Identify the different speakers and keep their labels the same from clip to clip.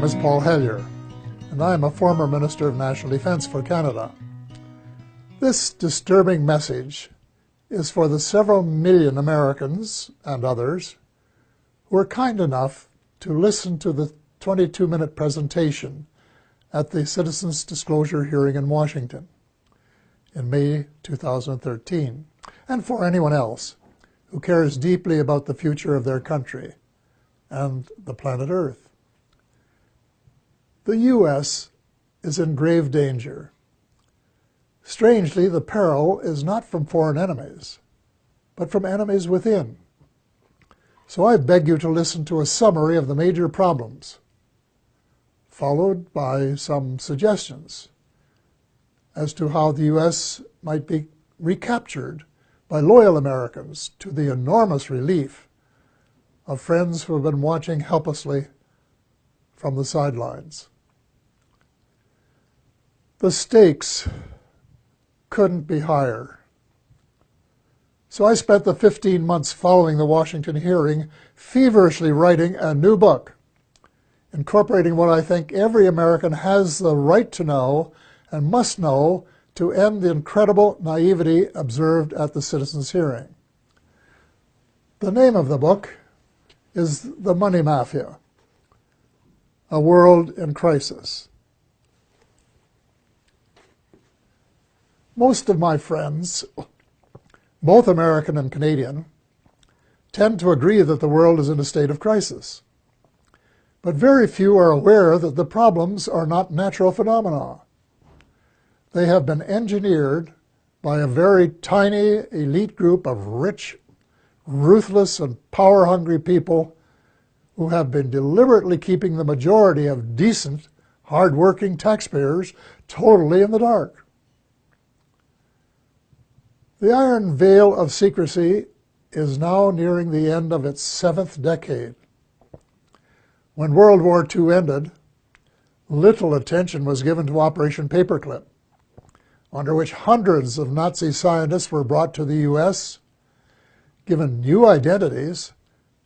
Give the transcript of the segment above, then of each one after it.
Speaker 1: name is Paul Hellyer, and I am a former Minister of National Defence for Canada. This disturbing message is for the several million Americans and others who were kind enough to listen to the 22-minute presentation at the Citizens Disclosure hearing in Washington in May 2013, and for anyone else who cares deeply about the future of their country and the planet Earth. The U.S. is in grave danger. Strangely, the peril is not from foreign enemies, but from enemies within. So I beg you to listen to a summary of the major problems, followed by some suggestions as to how the U.S. might be recaptured by loyal Americans, to the enormous relief of friends who have been watching helplessly from the sidelines. The stakes couldn't be higher. So I spent the 15 months following the Washington hearing feverishly writing a new book, incorporating what I think every American has the right to know and must know to end the incredible naivety observed at the citizens' hearing. The name of the book is The Money Mafia, A World in Crisis. Most of my friends, both American and Canadian, tend to agree that the world is in a state of crisis. But very few are aware that the problems are not natural phenomena. They have been engineered by a very tiny elite group of rich, ruthless, and power-hungry people who have been deliberately keeping the majority of decent, hard-working taxpayers totally in the dark. The iron veil of secrecy is now nearing the end of its 7th decade. When World War II ended, little attention was given to Operation Paperclip, under which hundreds of Nazi scientists were brought to the U.S., given new identities,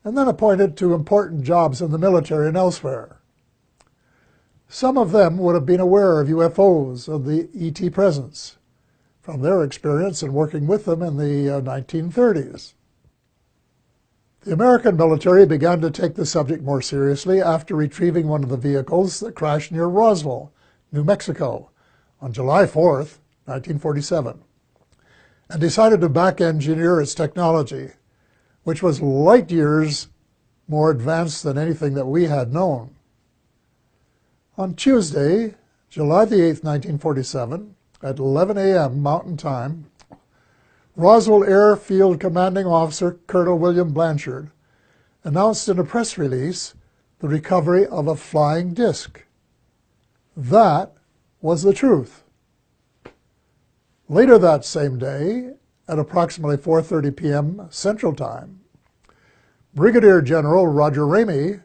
Speaker 1: and then appointed to important jobs in the military and elsewhere. Some of them would have been aware of UFOs and the ET presence from their experience in working with them in the 1930s. The American military began to take the subject more seriously after retrieving one of the vehicles that crashed near Roswell, New Mexico, on July 4th, 1947, and decided to back-engineer its technology, which was light years more advanced than anything that we had known. On Tuesday, July the 8th, 1947, at 11 a.m. Mountain Time, Roswell Airfield Commanding Officer Colonel William Blanchard announced in a press release the recovery of a flying disc. That was the truth. Later that same day, at approximately 4:30 p.m. Central Time, Brigadier General Roger Ramey,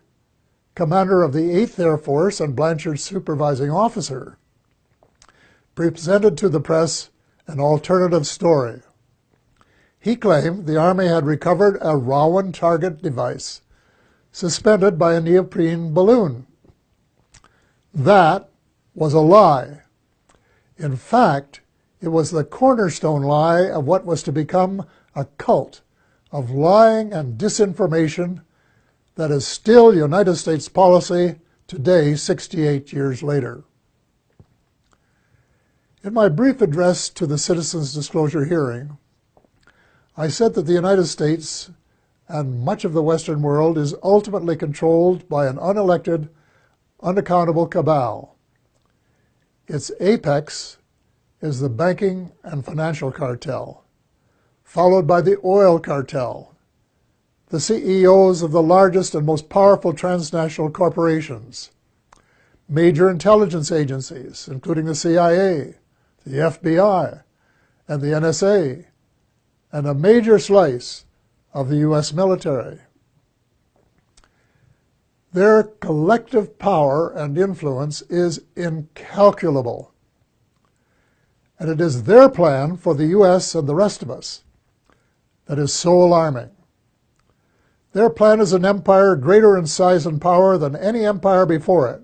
Speaker 1: commander of the 8th Air Force and Blanchard's supervising officer, presented to the press an alternative story. He claimed the Army had recovered a Rowan target device suspended by a neoprene balloon. That was a lie. In fact, it was the cornerstone lie of what was to become a cult of lying and disinformation that is still United States policy today, 68 years later. In my brief address to the Citizens Disclosure hearing, I said that the United States and much of the Western world is ultimately controlled by an unelected, unaccountable cabal. Its apex is the banking and financial cartel, followed by the oil cartel, the CEOs of the largest and most powerful transnational corporations, major intelligence agencies, including the CIA, the FBI, and the NSA, and a major slice of the U.S. military. Their collective power and influence is incalculable. And it is their plan for the U.S. and the rest of us that is so alarming. Their plan is an empire greater in size and power than any empire before it,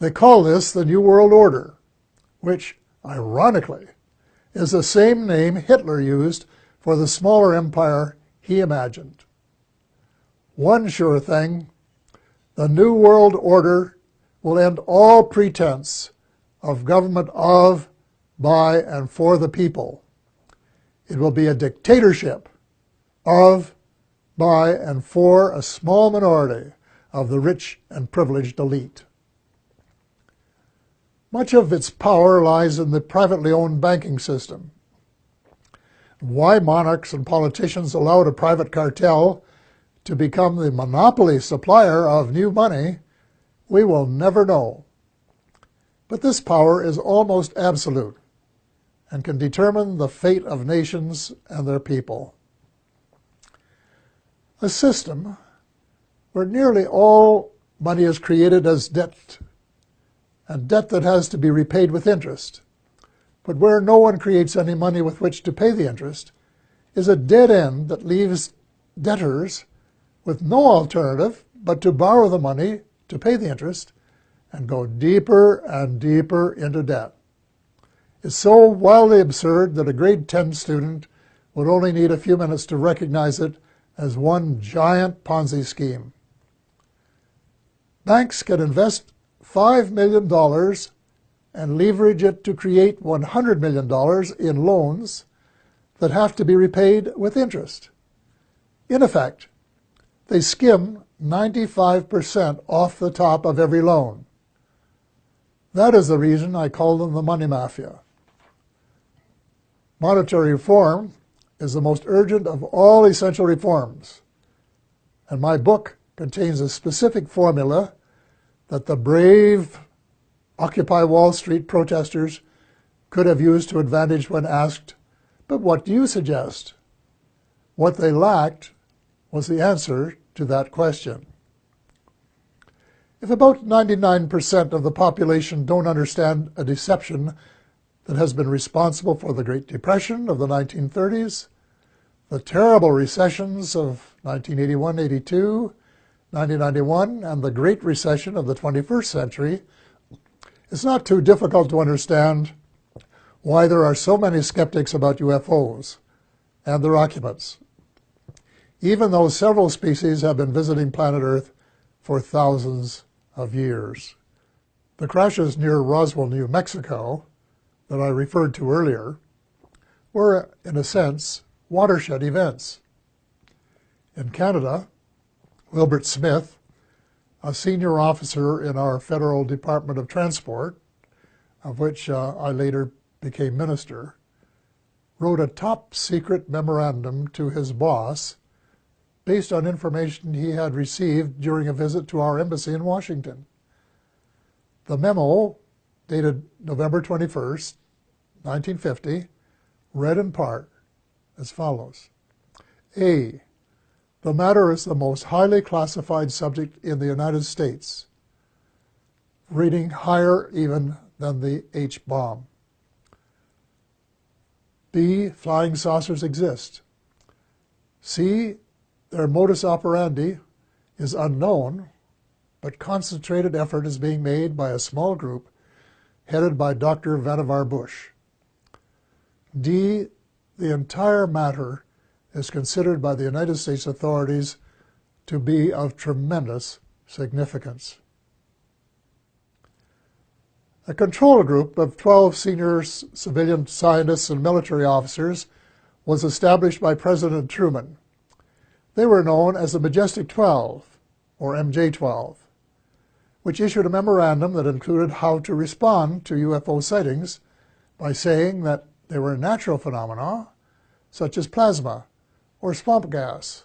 Speaker 1: They call this the New World Order, which, ironically, is the same name Hitler used for the smaller empire he imagined. One sure thing, the New World Order will end all pretense of government of, by, and for the people. It will be a dictatorship of, by, and for a small minority of the rich and privileged elite. Much of its power lies in the privately owned banking system. Why monarchs and politicians allowed a private cartel to become the monopoly supplier of new money, we will never know. But this power is almost absolute and can determine the fate of nations and their people. A system where nearly all money is created as debt, and debt that has to be repaid with interest, but where no one creates any money with which to pay the interest, is a dead end that leaves debtors with no alternative but to borrow the money to pay the interest and go deeper and deeper into debt. It's so wildly absurd that a grade 10 student would only need a few minutes to recognize it as one giant Ponzi scheme. Banks can invest $5 million and leverage it to create $100 million in loans that have to be repaid with interest. In effect, they skim 95% off the top of every loan. That is the reason I call them the money mafia. Monetary reform is the most urgent of all essential reforms, and my book contains a specific formula that the brave Occupy Wall Street protesters could have used to advantage when asked, "But what do you suggest?" What they lacked was the answer to that question. If about 99% of the population don't understand a deception that has been responsible for the Great Depression of the 1930s, the terrible recessions of 1981-82, 1991, and the Great Recession of the 21st century, it's not too difficult to understand why there are so many skeptics about UFOs and their occupants, even though several species have been visiting planet Earth for thousands of years. The crashes near Roswell, New Mexico, that I referred to earlier, were, in a sense, watershed events. In Canada, Wilbert Smith, a senior officer in our Federal Department of Transport, of which I later became minister, wrote a top-secret memorandum to his boss based on information he had received during a visit to our embassy in Washington. The memo, dated November 21st, 1950, read in part as follows. A. The matter is the most highly classified subject in the United States, rating higher even than the H-bomb. B. Flying saucers exist. C. Their modus operandi is unknown, but concentrated effort is being made by a small group headed by Dr. Vannevar Bush. D. The entire matter is considered by the United States authorities to be of tremendous significance. A control group of 12 senior civilian scientists and military officers was established by President Truman. They were known as the Majestic 12, or MJ-12, which issued a memorandum that included how to respond to UFO sightings by saying that they were natural phenomena, such as plasma or swamp gas,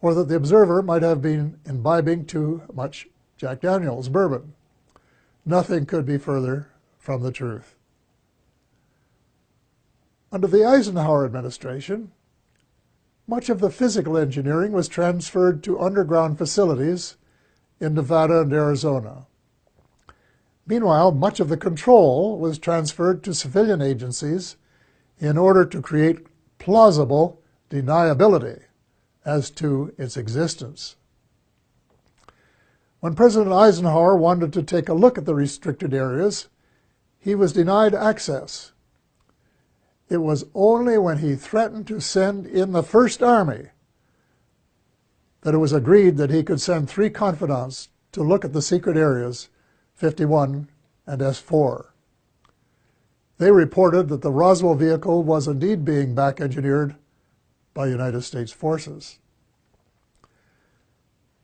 Speaker 1: or that the observer might have been imbibing too much Jack Daniels bourbon. Nothing could be further from the truth. Under the Eisenhower administration, much of the physical engineering was transferred to underground facilities in Nevada and Arizona. Meanwhile, much of the control was transferred to civilian agencies in order to create plausible deniability as to its existence. When President Eisenhower wanted to take a look at the restricted areas, he was denied access. It was only when he threatened to send in the First Army that it was agreed that he could send 3 confidants to look at the secret areas 51 and S4. They reported that the Roswell vehicle was indeed being back-engineered by United States forces.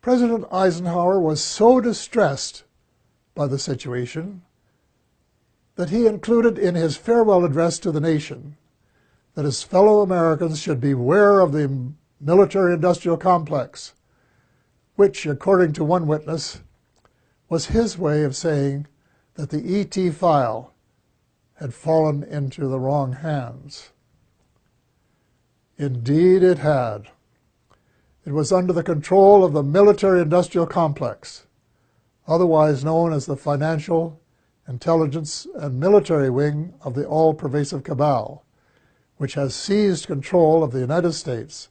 Speaker 1: President Eisenhower was so distressed by the situation that he included in his farewell address to the nation that his fellow Americans should beware of the military-industrial complex, which, according to one witness, was his way of saying that the ET file had fallen into the wrong hands. Indeed it had. It was under the control of the military-industrial complex, otherwise known as the financial, intelligence, and military wing of the all-pervasive cabal, which has seized control of the United States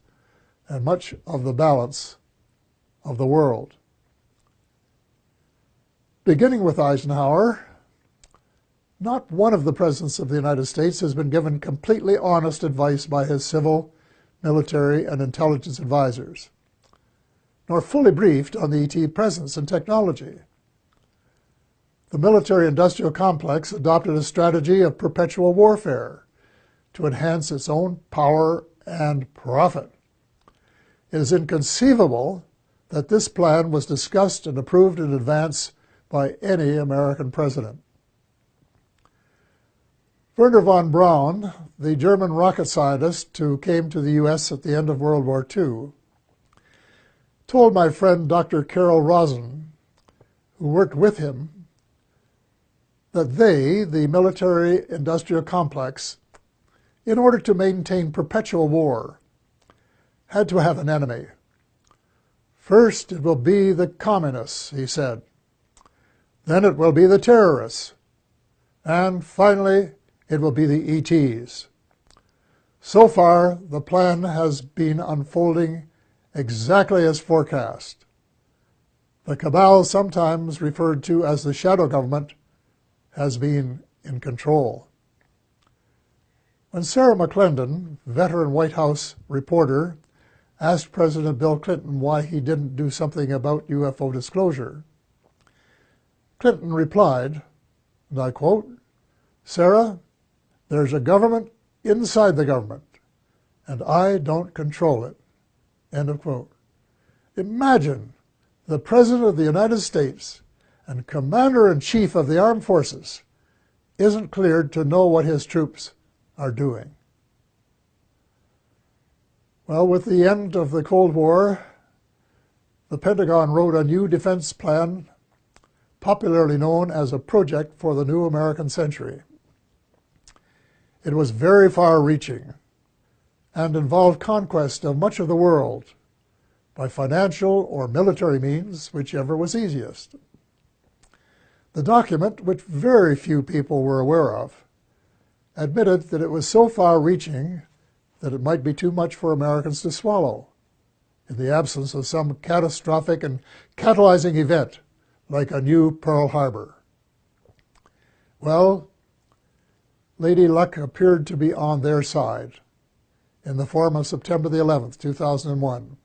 Speaker 1: and much of the balance of the world. Beginning with Eisenhower, not one of the presidents of the United States has been given completely honest advice by his civil, military, and intelligence advisors, nor fully briefed on the ET presence and technology. The military-industrial complex adopted a strategy of perpetual warfare to enhance its own power and profit. It is inconceivable that this plan was discussed and approved in advance by any American president. Wernher von Braun, the German rocket scientist who came to the U.S. at the end of World War II, told my friend Dr. Carol Rosen, who worked with him, that they, the military-industrial complex, in order to maintain perpetual war, had to have an enemy. First, it will be the communists, he said. Then it will be the terrorists. And finally, it will be the ETs. So far, the plan has been unfolding exactly as forecast. The cabal, sometimes referred to as the shadow government, has been in control. When Sarah McClendon, veteran White House reporter, asked President Bill Clinton why he didn't do something about UFO disclosure, Clinton replied, and I quote, "Sarah, there's a government inside the government, and I don't control it." End of quote. Imagine the President of the United States and Commander-in-Chief of the Armed Forces isn't cleared to know what his troops are doing. Well, with the end of the Cold War, the Pentagon wrote a new defense plan, popularly known as a project for the new American century. It was very far-reaching and involved conquest of much of the world by financial or military means, whichever was easiest. The document, which very few people were aware of, admitted that it was so far-reaching that it might be too much for Americans to swallow in the absence of some catastrophic and catalyzing event like a new Pearl Harbor. Well, Lady Luck appeared to be on their side in the form of September the 11th, 2001.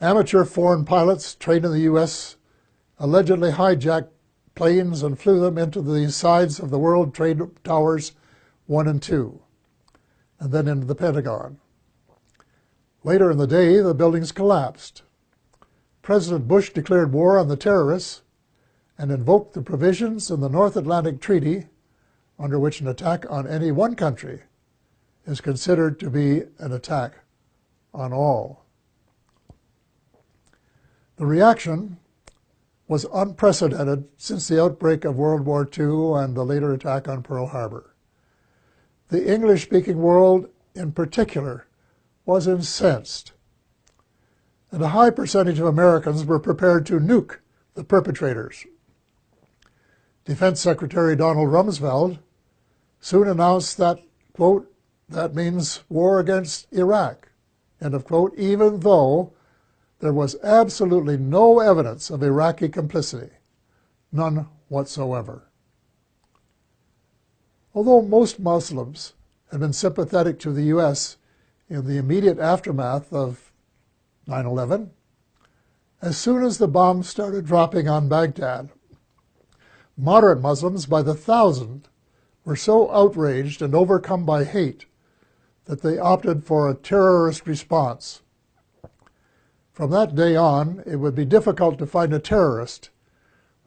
Speaker 1: Amateur foreign pilots trained in the U.S. allegedly hijacked planes and flew them into the sides of the World Trade Towers 1 and 2, and then into the Pentagon. Later in the day, the buildings collapsed. President Bush declared war on the terrorists and invoked the provisions in the North Atlantic Treaty under which an attack on any one country is considered to be an attack on all. The reaction was unprecedented since the outbreak of World War II and the later attack on Pearl Harbor. The English-speaking world, in particular, was incensed, and a high percentage of Americans were prepared to nuke the perpetrators. Defense Secretary Donald Rumsfeld soon announced that, quote, "that means war against Iraq," end of quote, even though there was absolutely no evidence of Iraqi complicity, none whatsoever. Although most Muslims had been sympathetic to the U.S. in the immediate aftermath of 9/11, as soon as the bombs started dropping on Baghdad, moderate Muslims by the thousand were so outraged and overcome by hate that they opted for a terrorist response. From that day on, it would be difficult to find a terrorist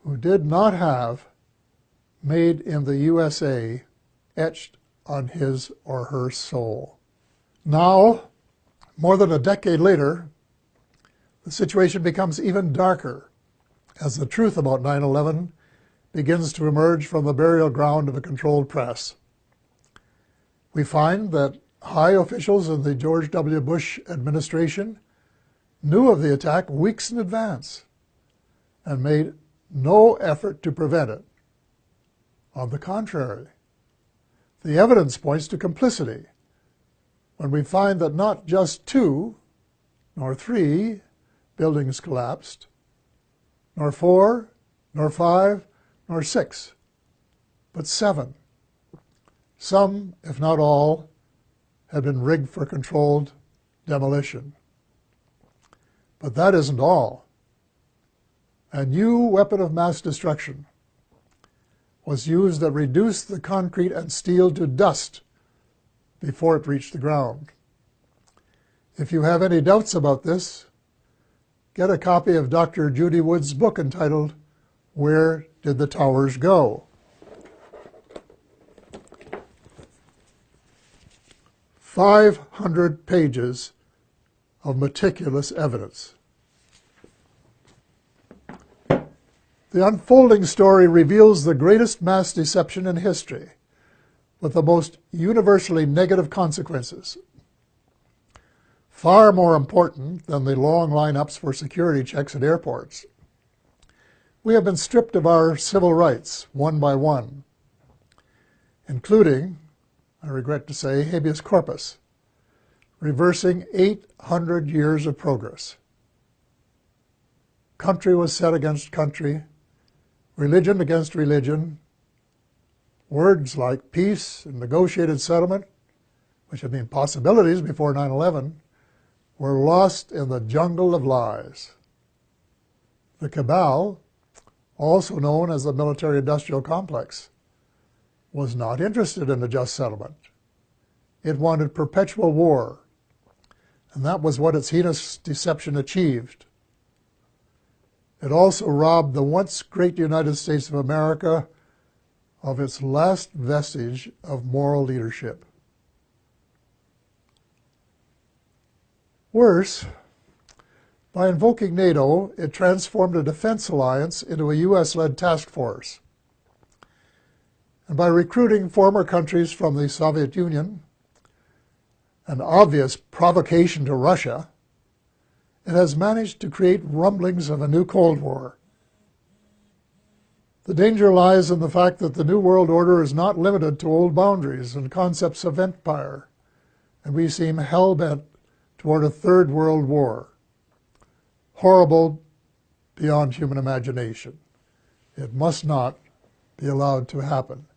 Speaker 1: who did not have "Made in the USA" etched on his or her soul. Now, more than a decade later, the situation becomes even darker as the truth about 9/11 begins to emerge from the burial ground of a controlled press. We find that high officials in the George W. Bush administration knew of the attack weeks in advance and made no effort to prevent it. On the contrary, the evidence points to complicity when we find that not just 2, nor 3 buildings collapsed, nor 4, nor 5, nor 6, but 7. Some, if not all, had been rigged for controlled demolition. But that isn't all. A new weapon of mass destruction was used that reduced the concrete and steel to dust before it reached the ground. If you have any doubts about this, get a copy of Dr. Judy Wood's book entitled "Where Did the Towers Go?" 500 pages of meticulous evidence. The unfolding story reveals the greatest mass deception in history, with the most universally negative consequences. Far more important than the long lineups for security checks at airports. We have been stripped of our civil rights one by one, including, I regret to say, habeas corpus, reversing 800 years of progress. Country was set against country, religion against religion. Words like peace and negotiated settlement, which had been possibilities before 9/11, were lost in the jungle of lies. The cabal, also known as the military-industrial complex, was not interested in a just settlement. It wanted perpetual war, and that was what its heinous deception achieved. It also robbed the once great United States of America of its last vestige of moral leadership. Worse, by invoking NATO, it transformed a defense alliance into a U.S.-led task force. And by recruiting former countries from the Soviet Union, an obvious provocation to Russia, it has managed to create rumblings of a new Cold War. The danger lies in the fact that the New World Order is not limited to old boundaries and concepts of empire, and we seem hell-bent toward a third world war. Horrible beyond human imagination. It must not be allowed to happen.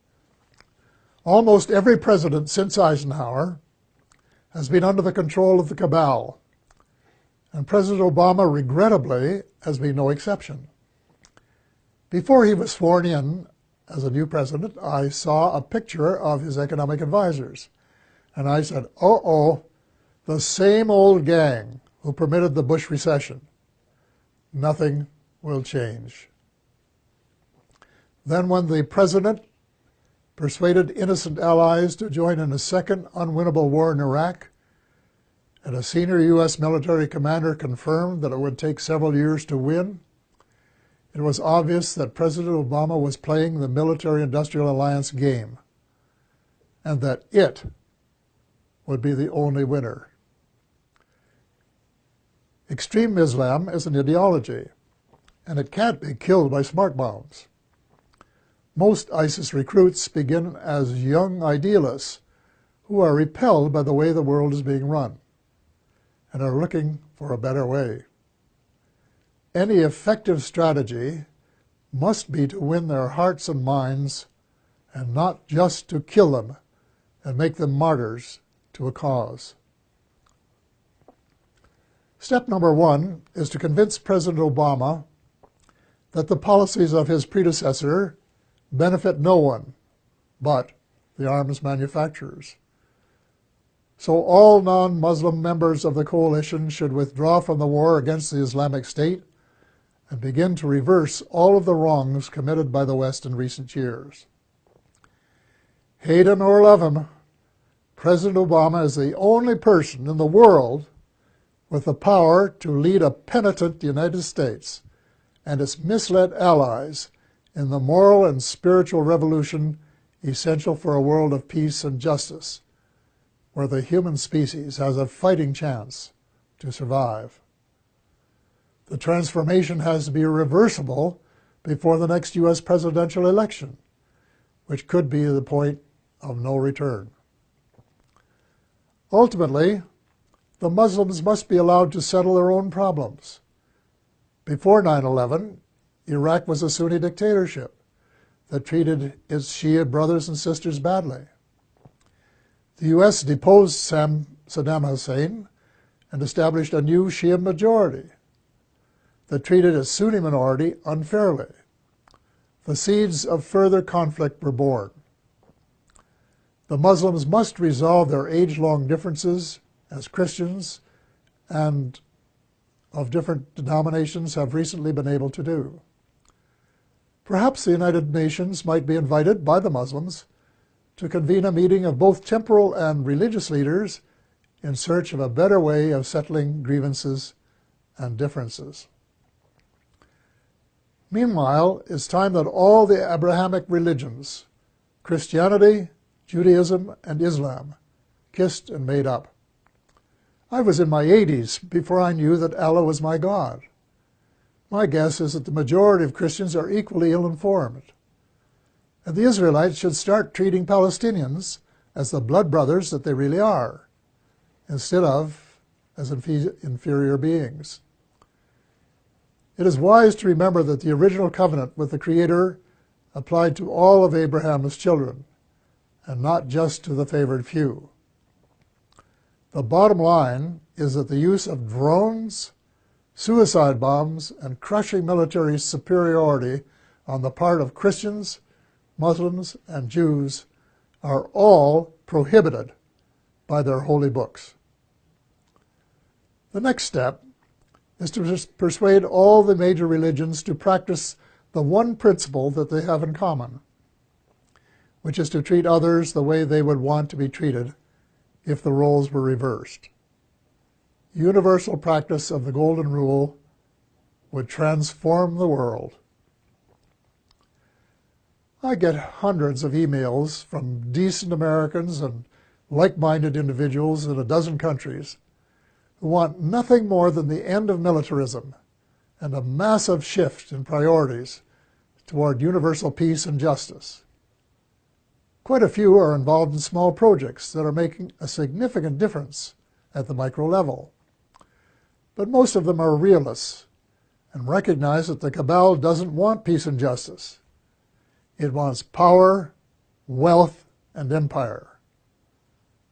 Speaker 1: Almost every president since Eisenhower has been under the control of the cabal, and President Obama, regrettably, has been no exception. Before he was sworn in as a new president, I saw a picture of his economic advisors, and I said, uh-oh, the same old gang who permitted the Bush recession. Nothing will change. Then when the president persuaded innocent allies to join in a second unwinnable war in Iraq, and a senior U.S. military commander confirmed that it would take several years to win, it was obvious that President Obama was playing the military-industrial alliance game, and that it would be the only winner. Extreme Islam is an ideology, and it can't be killed by smart bombs. Most ISIS recruits begin as young idealists who are repelled by the way the world is being run and are looking for a better way. any effective strategy must be to win their hearts and minds, and not just to kill them and make them martyrs to a cause. Step number 1 is to convince President Obama that the policies of his predecessor benefit no one but the arms manufacturers. So all non-Muslim members of the coalition should withdraw from the war against the Islamic State and begin to reverse all of the wrongs committed by the West in recent years. Hate him or love him, President Obama is the only person in the world with the power to lead a penitent United States and its misled allies in the moral and spiritual revolution essential for a world of peace and justice, where the human species has a fighting chance to survive. The transformation has to be reversible before the next U.S. presidential election, which could be the point of no return. Ultimately, the Muslims must be allowed to settle their own problems. Before 9/11, Iraq was a Sunni dictatorship that treated its Shia brothers and sisters badly. The U.S. deposed Saddam Hussein and established a new Shia majority that treated its Sunni minority unfairly. The seeds of further conflict were born. The Muslims must resolve their age-long differences as Christians and of different denominations have recently been able to do. Perhaps the United Nations might be invited by the Muslims to convene a meeting of both temporal and religious leaders in search of a better way of settling grievances and differences. Meanwhile, it's time that all the Abrahamic religions, Christianity, Judaism, and Islam, kissed and made up. I was in my 80s before I knew that Allah was my God. My guess is that the majority of Christians are equally ill-informed. And the Israelites should start treating Palestinians as the blood brothers that they really are, instead of as inferior beings. It is wise to remember that the original covenant with the Creator applied to all of Abraham's children, and not just to the favored few. The bottom line is that the use of drones, suicide bombs, and crushing military superiority on the part of Christians, Muslims, and Jews are all prohibited by their holy books. The next step is to persuade all the major religions to practice the one principle that they have in common, which is to treat others the way they would want to be treated if the roles were reversed. Universal practice of the Golden Rule would transform the world. I get hundreds of emails from decent Americans and like-minded individuals in a dozen countries who want nothing more than the end of militarism and a massive shift in priorities toward universal peace and justice. Quite a few are involved in small projects that are making a significant difference at the micro level. But most of them are realists and recognize that the cabal doesn't want peace and justice. It wants power, wealth, and empire.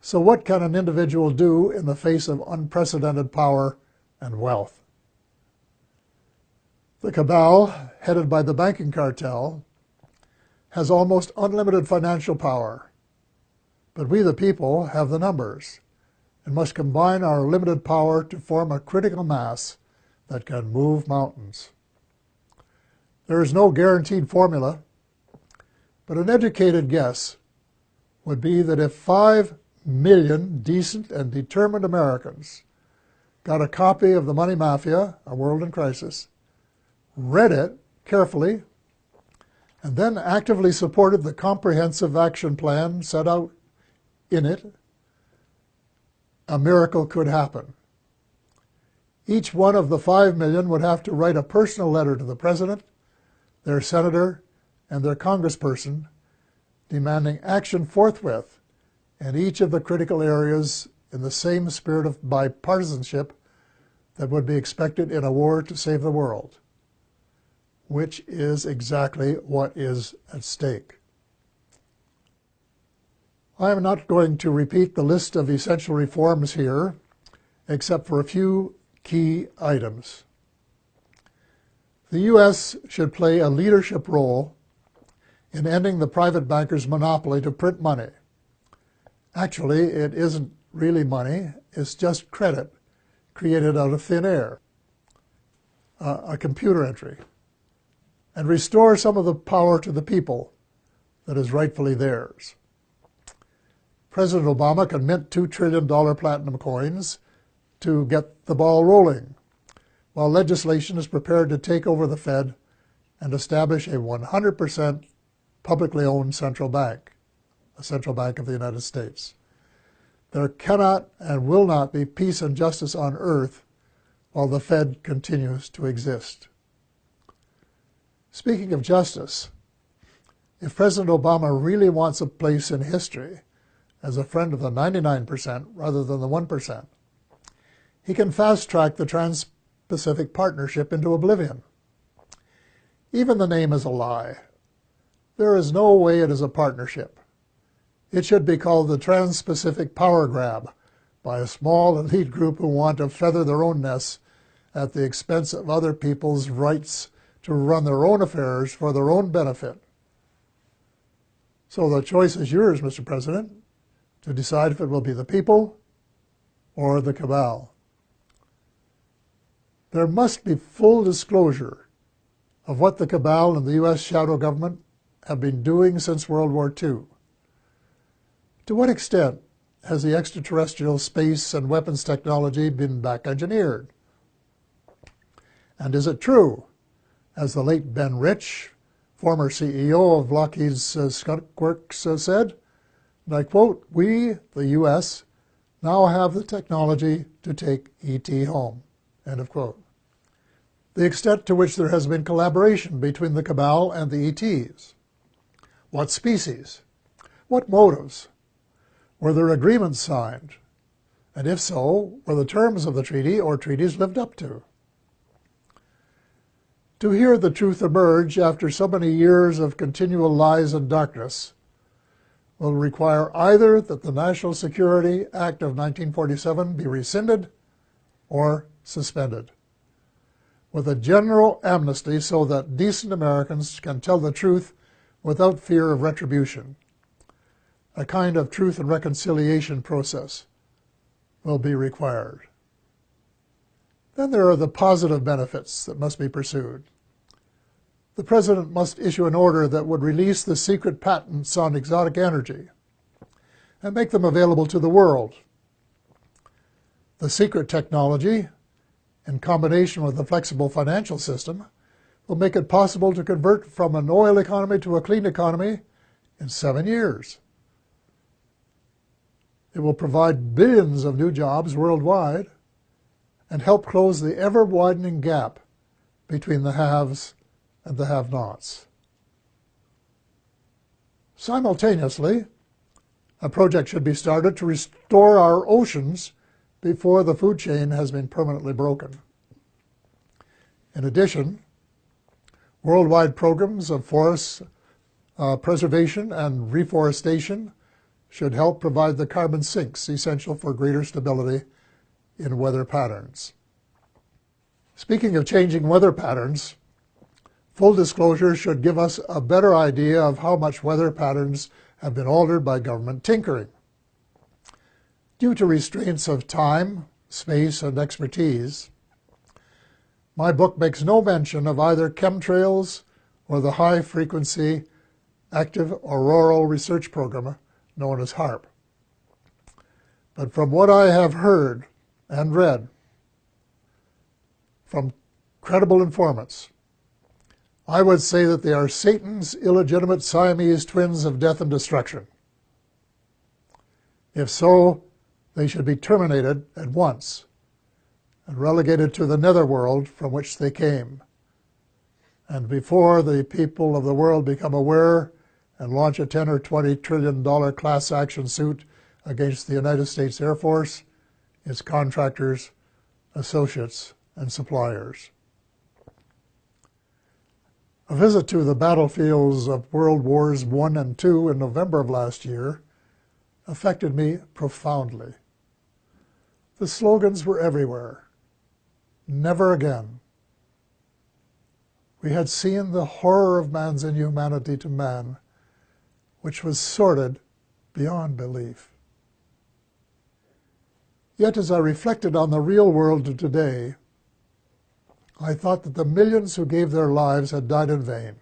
Speaker 1: So what can an individual do in the face of unprecedented power and wealth? The cabal, headed by the banking cartel, has almost unlimited financial power. But we, the people, have the numbers and must combine our limited power to form a critical mass that can move mountains. There is no guaranteed formula, but an educated guess would be that if 5 million decent and determined Americans got a copy of The Money Mafia, A World in Crisis, read it carefully, and then actively supported the comprehensive action plan set out in it, a miracle could happen. Each one of the 5 million would have to write a personal letter to the president, their senator, and their congressperson, demanding action forthwith in each of the critical areas in the same spirit of bipartisanship that would be expected in a war to save the world, which is exactly what is at stake. I am not going to repeat the list of essential reforms here, except for a few key items. The U.S. should play a leadership role in ending the private bankers' monopoly to print money. Actually, it isn't really money, it's just credit created out of thin air, a computer entry, and restore some of the power to the people that is rightfully theirs. President Obama can mint $2 trillion platinum coins to get the ball rolling, while legislation is prepared to take over the Fed and establish a 100% publicly owned central bank, a central bank of the United States. There cannot and will not be peace and justice on earth while the Fed continues to exist. Speaking of justice, if President Obama really wants a place in history as a friend of the 99% rather than the 1%, he can fast-track the Trans-Pacific Partnership into oblivion. Even the name is a lie. There is no way it is a partnership. It should be called the Trans-Pacific Power Grab by a small elite group who want to feather their own nests at the expense of other people's rights to run their own affairs for their own benefit. So the choice is yours, Mr. President, to decide if it will be the people or the cabal. There must be full disclosure of what the cabal and the U.S. shadow government have been doing since World War II. To what extent has the extraterrestrial space and weapons technology been back-engineered? And is it true, as the late Ben Rich, former CEO of Lockheed's Skunk Works, said, and I quote, "We, the U.S., now have the technology to take ET home," end of quote. The extent to which there has been collaboration between the cabal and the ETs. What species? What motives? Were there agreements signed? And if so, were the terms of the treaty or treaties lived up to? To hear the truth emerge after so many years of continual lies and darkness will require either that the National Security Act of 1947 be rescinded or suspended, with a general amnesty so that decent Americans can tell the truth without fear of retribution. A kind of truth and reconciliation process will be required. Then there are the positive benefits that must be pursued. The President must issue an order that would release the secret patents on exotic energy and make them available to the world. The secret technology, in combination with a flexible financial system, will make it possible to convert from an oil economy to a clean economy in 7 years. It will provide billions of new jobs worldwide and help close the ever-widening gap between the haves and the have-nots. Simultaneously, a project should be started to restore our oceans before the food chain has been permanently broken. In addition, worldwide programs of forest preservation and reforestation should help provide the carbon sinks essential for greater stability in weather patterns. Speaking of changing weather patterns, full disclosure should give us a better idea of how much weather patterns have been altered by government tinkering. Due to restraints of time, space, and expertise, my book makes no mention of either chemtrails or the high-frequency active auroral research program known as HAARP. But from what I have heard and read from credible informants, I would say that they are Satan's illegitimate Siamese twins of death and destruction. If so, they should be terminated at once and relegated to the netherworld from which they came. And before the people of the world become aware and launch a $10 or $20 trillion class action suit against the United States Air Force, its contractors, associates, and suppliers. A visit to the battlefields of World Wars I and II in November of last year affected me profoundly. The slogans were everywhere. Never again. We had seen the horror of man's inhumanity to man, which was sordid beyond belief. Yet as I reflected on the real world of today, I thought that the millions who gave their lives had died in vain.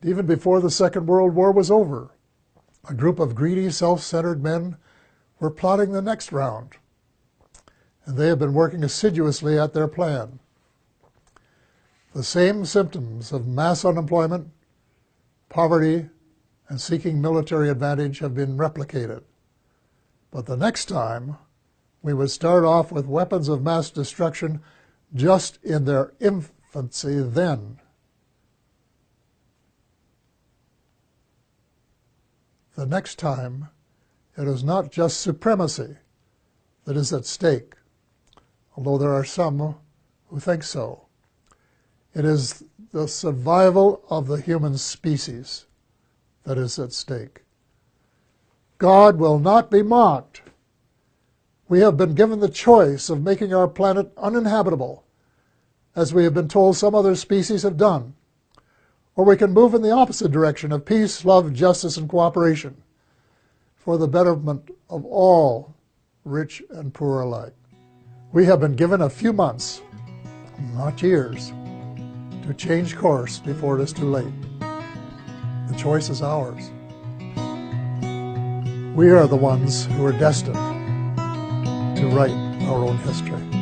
Speaker 1: Even before the Second World War was over, a group of greedy, self-centered men were plotting the next round, and they have been working assiduously at their plan. The same symptoms of mass unemployment, poverty, and seeking military advantage have been replicated. But the next time, we would start off with weapons of mass destruction just in their infancy then. The next time, it is not just supremacy that is at stake, although there are some who think so. It is the survival of the human species that is at stake. God will not be mocked. We have been given the choice of making our planet uninhabitable, as we have been told some other species have done, or we can move in the opposite direction of peace, love, justice, and cooperation for the betterment of all, rich and poor alike. We have been given a few months, not years, to change course before it is too late. The choice is ours. We are the ones who are destined to write our own history.